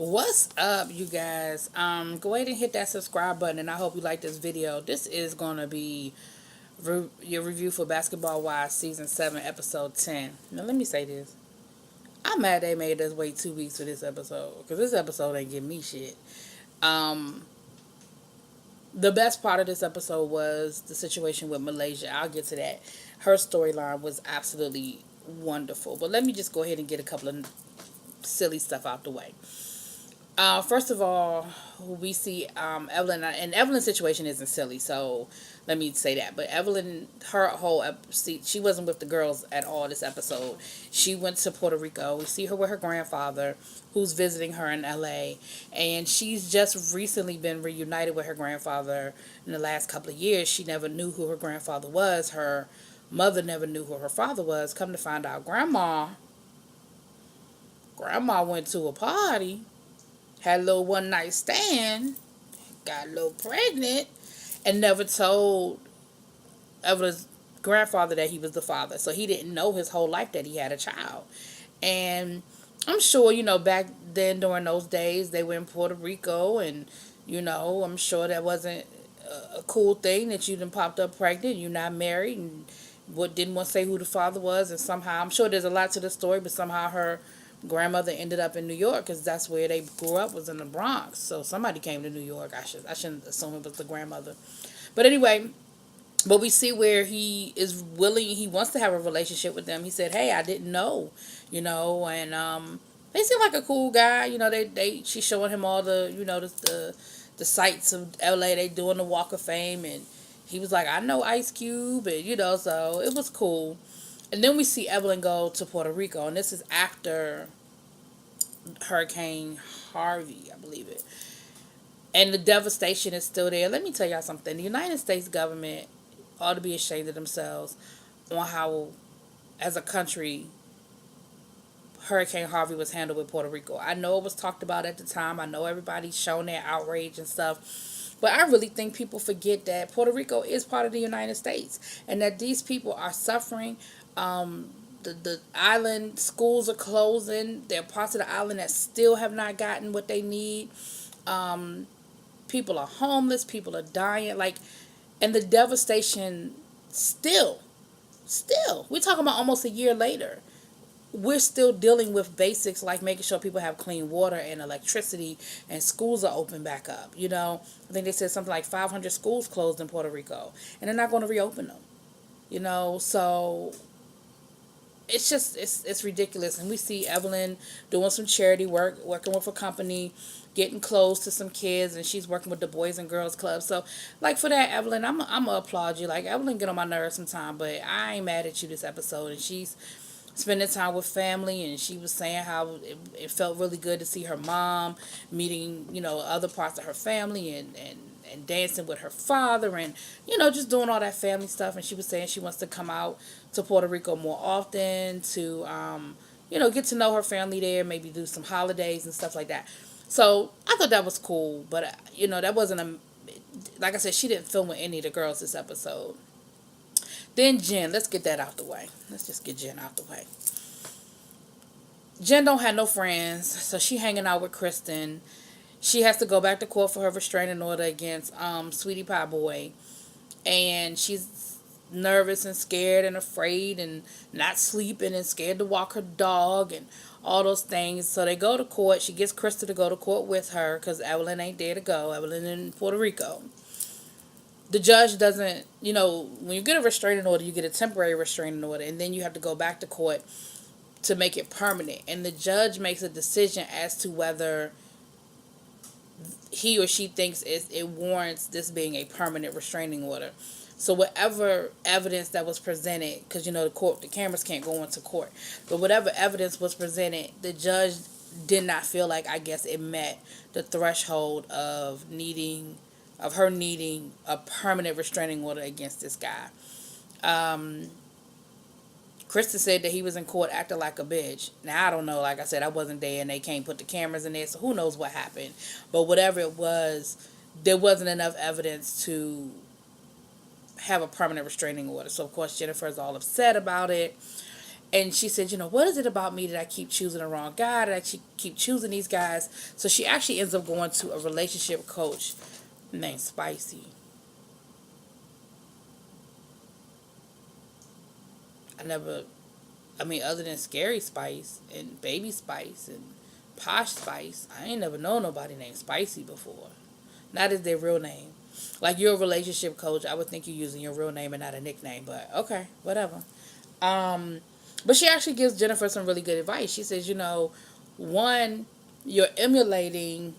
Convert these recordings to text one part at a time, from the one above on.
What's up, you guys? Go ahead and hit that subscribe button, and I hope you like this video. This is gonna be your review for Basketball Wives Season 7, Episode 10. Now, let me say this: I'm mad they made us wait 2 weeks for this episode because this episode ain't giving me shit. Um, the best part of this episode was the situation with Malaysia. I'll get to that. Her storyline was absolutely wonderful. But let me just go ahead and get a couple of silly stuff out the way. First of all, we see Evelyn, and Evelyn's situation isn't silly, so let me say that. But Evelyn, her whole she wasn't with the girls at all this episode. She went to Puerto Rico. We see her with her grandfather, who's visiting her in LA, and she's just recently been reunited with her grandfather. In the last couple of years, she never knew who her grandfather was. Her mother never knew who her father was. Come to find out, grandma went to a party, had a little one night stand, got a little pregnant, and never told Evelyn's grandfather that he was the father. So he didn't know his whole life that he had a child. And I'm sure, back then during those days, they were in Puerto Rico, and, I'm sure that wasn't a cool thing that you done popped up pregnant, you're not married, and didn't want to say who the father was. And somehow, I'm sure there's a lot to the story, but somehow her grandmother ended up in New York because that's where they grew up, was in the Bronx. So somebody came to New York. I shouldn't assume it was the grandmother. But anyway, we see where he is willing, he wants to have a relationship with them. He said, "Hey, I didn't know," and they seem like a cool guy. She's showing him all the, the sights of LA. They doing the Walk of Fame, and he was like, "I know Ice Cube," and so it was cool. And then we see Evelyn go to Puerto Rico, and this is after Hurricane Harvey, I believe it. And the devastation is still there. Let me tell y'all something. The United States government ought to be ashamed of themselves on how, as a country, Hurricane Harvey was handled with Puerto Rico. I know it was talked about at the time. I know everybody's shown their outrage and stuff. But I really think people forget that Puerto Rico is part of the United States, and that these people are suffering. The island schools are closing. There are parts of the island that still have not gotten what they need. People are homeless. People are dying. And the devastation still. We're talking about almost a year later. We're still dealing with basics like making sure people have clean water and electricity, and schools are open back up. I think they said something like 500 schools closed in Puerto Rico, and they're not going to reopen them. So it's just it's ridiculous. And we see Evelyn doing some charity work, working with a company, getting clothes to some kids, and she's working with the Boys and Girls Club. So for that, Evelyn, I'm gonna applaud you. Evelyn get on my nerves sometimes, but I ain't mad at you this episode. And she's spending time with family, and she was saying how it felt really good to see her mom meeting other parts of her family, and dancing with her father, and just doing all that family stuff. And she was saying she wants to come out to Puerto Rico more often to get to know her family there, maybe do some holidays and stuff like that. So I thought that was cool. But that wasn't like I said, she didn't film with any of the girls this episode. Then Jen, let's get that out the way. Let's just get Jen out the way. Jen don't have no friends, so she hanging out with Kristen. She has to go back to court for her restraining order against Sweetie Pie Boy, and she's nervous and scared and afraid and not sleeping and scared to walk her dog and all those things. So they go to court. She gets Krista to go to court with her because Evelyn ain't there to go. Evelyn in Puerto Rico. The judge doesn't, when you get a restraining order, you get a temporary restraining order, and then you have to go back to court to make it permanent. And the judge makes a decision as to whether he or she thinks it warrants this being a permanent restraining order. So whatever evidence that was presented, because the cameras can't go into court, but whatever evidence was presented, the judge did not feel like, I guess, it met the threshold of her needing a permanent restraining order against this guy. Krista said that he was in court acting like a bitch. Now, I don't know. Like I said, I wasn't there, and they can't put the cameras in there, so who knows what happened. But whatever it was, there wasn't enough evidence to have a permanent restraining order. So, of course, Jennifer is all upset about it. And she said, what is it about me that I keep choosing the wrong guy, that I keep choosing these guys? So she actually ends up going to a relationship coach named Spicy. I never, I mean, other than Scary Spice and Baby Spice and Posh Spice, I ain't never known nobody named Spicy before. Not as their real name. Like, you're a relationship coach, I would think you're using your real name and not a nickname, but okay, whatever. Um, but she actually gives Jennifer some really good advice. She says, one, you're emulating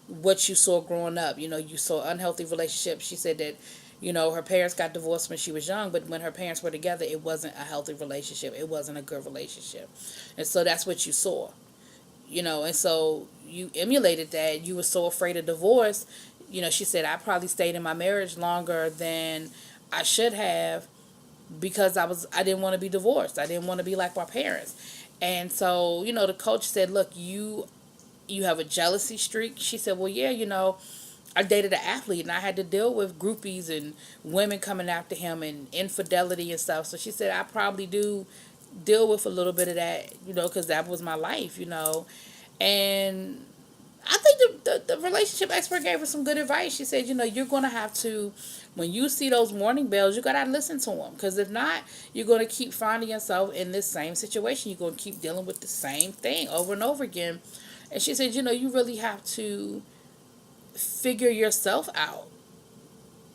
what you saw growing up. You saw unhealthy relationships. She said that, her parents got divorced when she was young, but when her parents were together, it wasn't a healthy relationship. It wasn't a good relationship. And so that's what you saw, and so you emulated that. You were so afraid of divorce. She said, I probably stayed in my marriage longer than I should have because I didn't want to be divorced. I didn't want to be like my parents. And so, the coach said, look, you have a jealousy streak. She said, well, yeah, I dated an athlete and I had to deal with groupies and women coming after him and infidelity and stuff. So she said, I probably do deal with a little bit of that, because that was my life, And I think the relationship expert gave her some good advice. She said, you're going to have to, when you see those warning bells, you got to listen to them. Because if not, you're going to keep finding yourself in this same situation. You're going to keep dealing with the same thing over and over again. And she said, you really have to figure yourself out.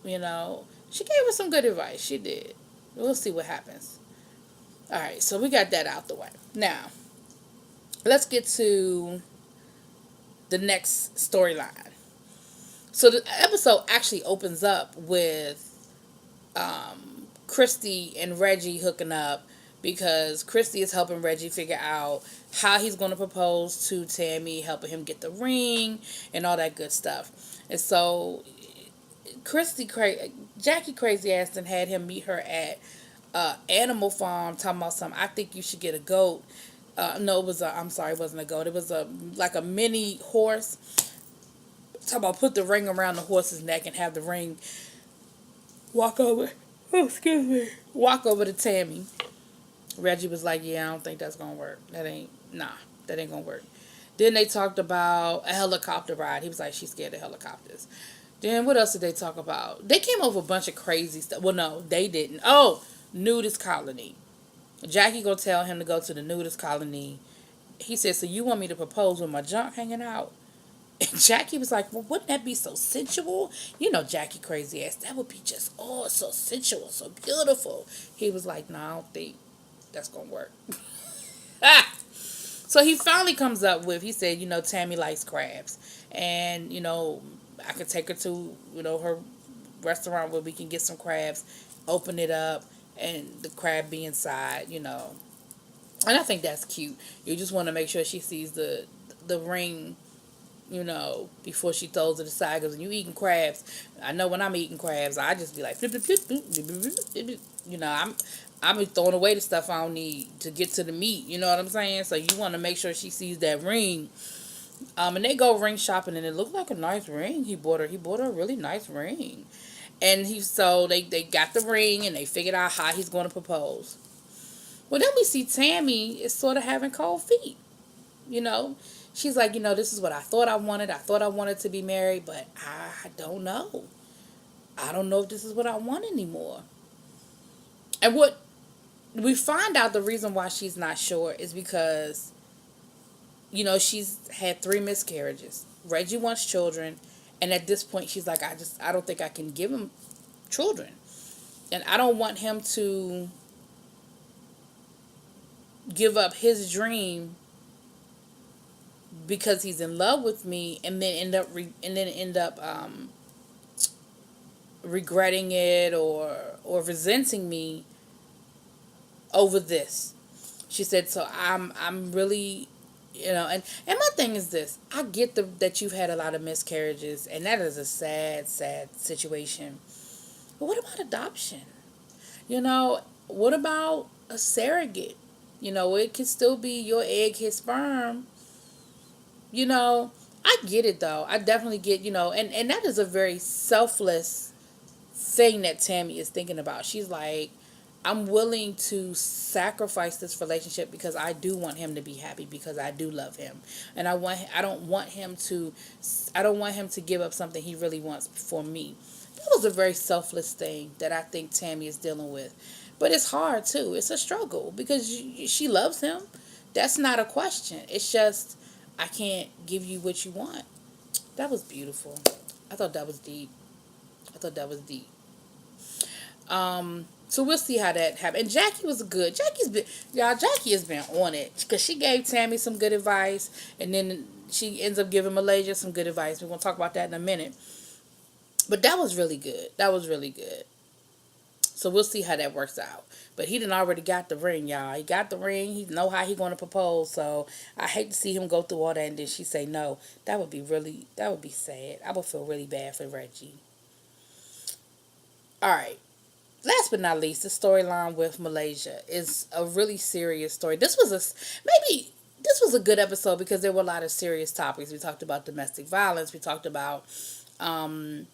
She gave us some good advice. She did. We'll see what happens. All right, so we got that out the way. Now, let's get to the next storyline. So the episode actually opens up with Christy and Reggie hooking up because Christy is helping Reggie figure out how he's going to propose to Tammy, helping him get the ring and all that good stuff. And so Jackie crazy ass and had him meet her at Animal Farm, talking about something. I think you should get a goat. No, I'm sorry, it wasn't a goat. It was like a mini horse. Talk about put the ring around the horse's neck and have the ring walk over. Oh, excuse me. Walk over to Tammy. Reggie was like, yeah, I don't think that's gonna work. That ain't gonna work. Then they talked about a helicopter ride. He was like, she's scared of helicopters. Then what else did they talk about? They came over a bunch of crazy stuff. Well, no, they didn't. Oh, nudist colony. Jackie gonna tell him to go to the nudist colony. He said, so you want me to propose with my junk hanging out? And Jackie was like, well, wouldn't that be so sensual? Jackie crazy ass. That would be just, so sensual, so beautiful. He was like, no, I don't think that's going to work. So he finally comes up with, he said, Tammy likes crabs. And, I could take her to, her restaurant where we can get some crabs, open it up, and the crab be inside, And I think that's cute. You just want to make sure she sees the ring, before she throws it aside. Because when you eating crabs, I know when I'm eating crabs, I just be like, flip, flip, flip, flip, flip, flip, flip. I'm throwing away the stuff I don't need to get to the meat. You know what I'm saying? So you want to make sure she sees that ring. And they go ring shopping, and it looked like a nice ring. He bought her a really nice ring. And they got the ring, and they figured out how he's going to propose. Well, then we see Tammy is sort of having cold feet. She's like, this is what I thought I wanted. I thought I wanted to be married, but I don't know. I don't know if this is what I want anymore. And what we find out, the reason why she's not sure is because, she's had 3 miscarriages. Reggie wants children. And at this point, she's like, I don't think I can give him children. And I don't want him to give up his dream because he's in love with me, and then end up regretting it or resenting me over this. She said, so I'm really, and my thing is this. I get that you've had a lot of miscarriages, and that is a sad situation. But what about adoption? What about a surrogate? It could still be your egg, his sperm. I get it though. I definitely get, and that is a very selfless thing that Tammy is thinking about. She's like, I'm willing to sacrifice this relationship because I do want him to be happy, because I do love him, and I don't want him to give up something he really wants for me. That was a very selfless thing that I think Tammy is dealing with, but it's hard too. It's a struggle because she loves him. That's not a question. It's just I can't give you what you want. That was beautiful. I thought that was deep. I thought that was deep. So we'll see how that happens. And Jackie was good. Jackie has been on it because she gave Tammy some good advice, and then she ends up giving Malaysia some good advice. We're gonna talk about that in a minute. But that was really good. That was really good. So we'll see how that works out. But he done already got the ring, y'all. He got the ring. He know how he gonna propose. So I hate to see him go through all that and then she say no. That would be sad. I would feel really bad for Reggie. All right. Last but not least, the storyline with Malaysia is a really serious story. Maybe this was a good episode because there were a lot of serious topics. We talked about domestic violence. We talked about um,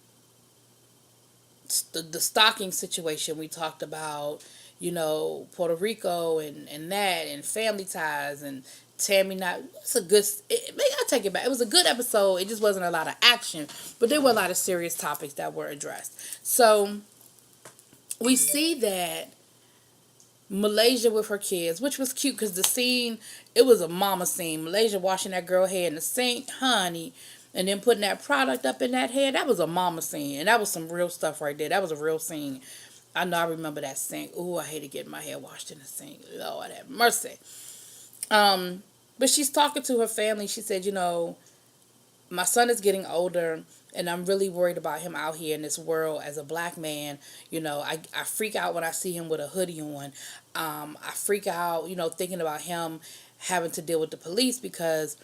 the stalking situation. We talked about Puerto Rico and that and family ties and Tammy not. It's a good. Maybe I take it back. It was a good episode. It just wasn't a lot of action, but there were a lot of serious topics that were addressed. So we see that Malaysia with her kids, which was cute because the scene, it was a mama scene. Malaysia washing that girl hair in the sink, honey, and then putting that product up in that hair. That was a mama scene, and that was some real stuff right there. That was a real scene. I know I remember that sink. Ooh, I hated getting my hair washed in the sink. Lord have mercy. But she's talking to her family. She said, my son is getting older and I'm really worried about him out here in this world as a black man. I freak out when I see him with a hoodie on. I freak out, thinking about him having to deal with the police because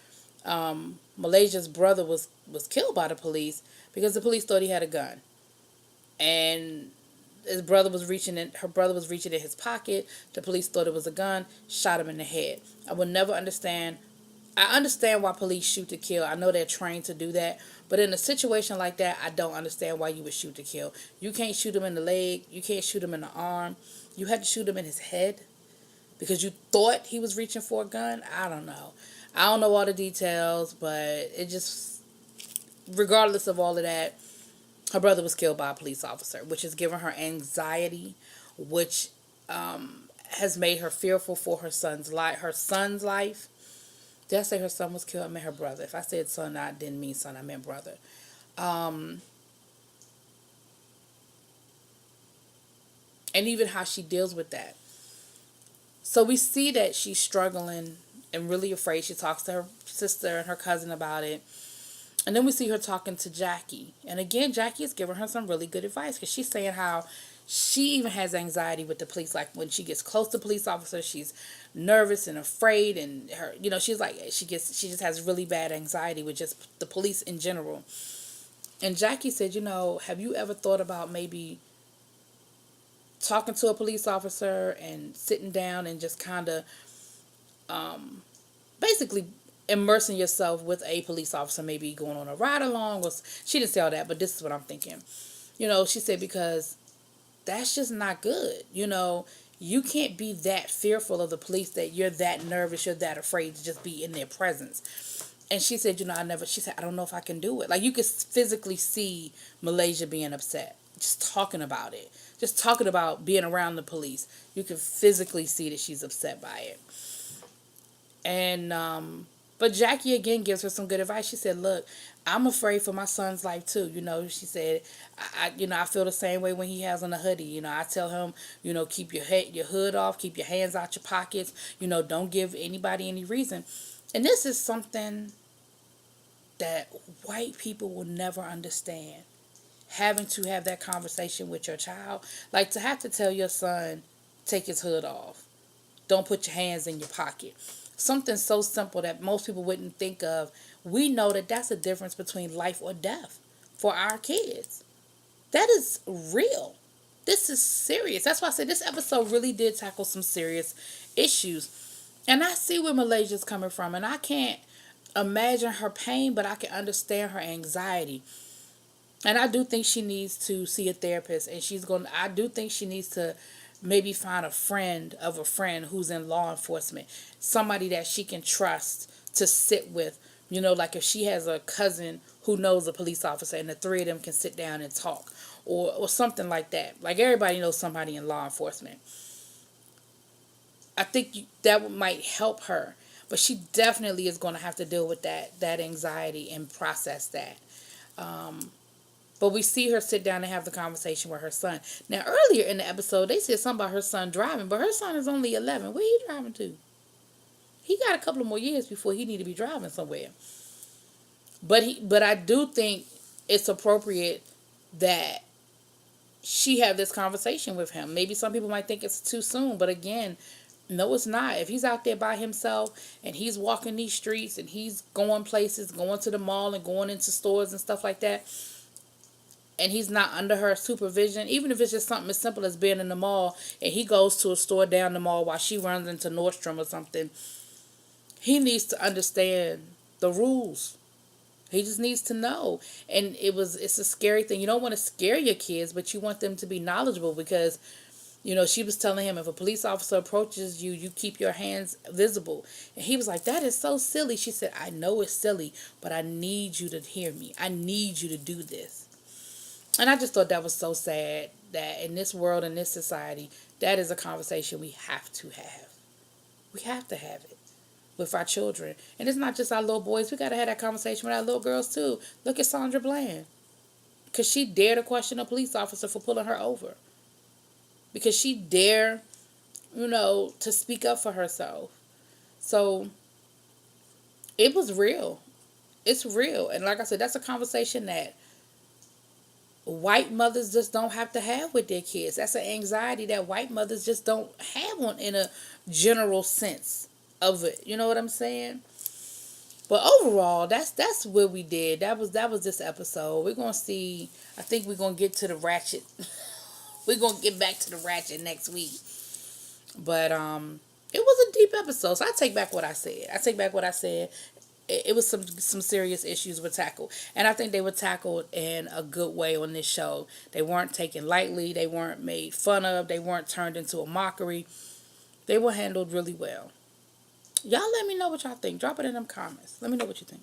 Malaysia's brother was killed by the police because the police thought he had a gun. And her brother was reaching in his pocket. The police thought it was a gun, shot him in the head. I will never understand. I understand why police shoot to kill. I know they're trained to do that. But in a situation like that, I don't understand why you would shoot to kill. You can't shoot him in the leg. You can't shoot him in the arm. You had to shoot him in his head because you thought he was reaching for a gun. I don't know. I don't know all the details, but it just, regardless of all of that, her brother was killed by a police officer, which has given her anxiety, which has made her fearful for her son's life. Did I say her son was killed? I meant her brother. If I said son, I didn't mean son. I meant brother. And even how she deals with that. So we see that she's struggling and really afraid. She talks to her sister and her cousin about it. And then we see her talking to Jackie. And again, Jackie is giving her some really good advice because she's saying how she even has anxiety with the police. Like when she gets close to police officers, she's nervous and afraid. And she's like, she just has really bad anxiety with just the police in general. And Jackie said, have you ever thought about maybe talking to a police officer and sitting down and just kind of basically immersing yourself with a police officer, maybe going on a ride along, or she didn't say all that, but this is what I'm thinking. She said, because that's just not good. You can't be that fearful of the police that you're that nervous, you're that afraid to just be in their presence. And she said, she said, I don't know if I can do it. Like you could physically see Malaysia being upset, just talking about it, just talking about being around the police. You can physically see that she's upset by it. And, but Jackie again gives her some good advice. She said, look, I'm afraid for my son's life too. She said, I feel the same way when he has on a hoodie. I tell him, keep your hood off, keep your hands out your pockets. Don't give anybody any reason. And this is something that white people will never understand. Having to have that conversation with your child. Like to have to tell your son, take his hood off. Don't put your hands in your pocket. Something so simple that most people wouldn't think of. We know that that's a difference between life or death for our kids. That is real. This is serious. That's why I said this episode really did tackle some serious issues. And I see where Malaysia's coming from. And I can't imagine her pain, but I can understand her anxiety. And I do think she needs to see a therapist. And I do think she needs to maybe find a friend of a friend who's in law enforcement, somebody that she can trust to sit with. You know, like if she has a cousin who knows a police officer and the three of them can sit down and talk, or something like that. Like everybody knows somebody in law enforcement. I think that might help her, but she definitely is going to have to deal with that anxiety and process that. But we see her sit down and have the conversation with her son. Now, earlier in the episode, they said something about her son driving, but her son is only 11. Where he driving to? He got a couple of more years before he need to be driving somewhere. But I do think it's appropriate that she have this conversation with him. Maybe some people might think it's too soon, but again, no, it's not. If he's out there by himself and he's walking these streets and he's going places, going to the mall and going into stores and stuff like that, and he's not under her supervision, even if it's just something as simple as being in the mall and he goes to a store down the mall while she runs into Nordstrom or something, he needs to understand the rules. He just needs to know. And it's a scary thing. You don't want to scare your kids, but you want them to be knowledgeable because, she was telling him if a police officer approaches you, you keep your hands visible. And he was like, that is so silly. She said, I know it's silly, but I need you to hear me. I need you to do this. And I just thought that was so sad that in this world, in this society, that is a conversation we have to have. We have to have it with our children. And it's not just our little boys. We got to have that conversation with our little girls, too. Look at Sandra Bland. Because she dared to question a police officer for pulling her over. Because she dared, to speak up for herself. So, it was real. It's real. And like I said, that's a conversation that white mothers just don't have to have with their kids. That's an anxiety that white mothers just don't have on in a general sense of it. You know what I'm saying? But overall, that's what we did. That was this episode. We're gonna see. I think we're gonna get to the ratchet. We're gonna get back to the ratchet next week. But it was a deep episode. So I take back what I said. It was some serious issues were tackled, and I think they were tackled in a good way on this show. They weren't taken lightly. They weren't made fun of. They weren't turned into a mockery. They were handled really well. Y'all let me know what y'all think. Drop it in them comments. Let me know what you think.